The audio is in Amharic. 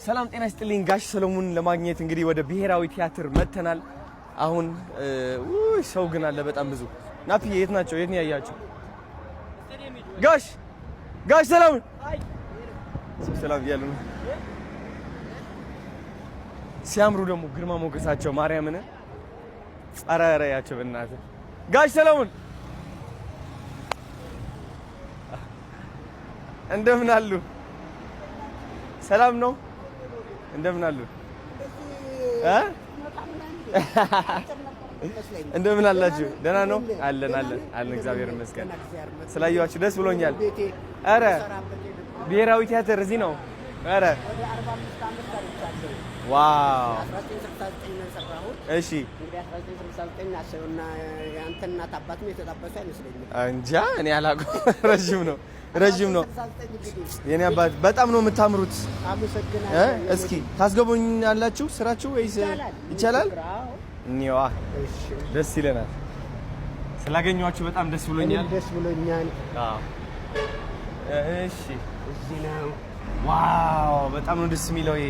ሰላም ጤና ይስጥልኝ። ጋሽ ሰሎሞን ለማግኘት እንግዲህ ወደ ብሔራዊ ቲያትር መተናል። አሁን ሰው ግን አለ በጣም ብዙ። ናፒ የት ናቸው? የት ነው ያያቸው? ጋሽ ሰሎሞን ሰላም ያሉ ሲያምሩ ደግሞ ግርማ ሞገሳቸው ማርያምን ጸራራ ያቸው በእናትህ ጋሽ ሰሎሞን እንደምን አሉ? ሰላም ነው? እንደምን አሉ? እንደምን አላችሁ? ደህና ነው? አለን እግዚአብሔር ይመስገን። ስላየኋችሁ ደስ ብሎኛል። ኧረ ብሔራዊ ቲያትር እዚህ ነው? ኧረ ዋው! እሺ እንጃ እኔ አላውቅም። ረጅም ነው። የኔ አባት በጣም ነው የምታምሩት። እስኪ ታስገቡኛላችሁ ስራችሁ ወይስ ይቻላል? እኔዋ ደስ ይለናል። ስላገኘኋችሁ በጣም ደስ ብሎኛል። አዎ እሺ። እዚህ ነው። ዋው! በጣም ነው ደስ የሚለው ይሄ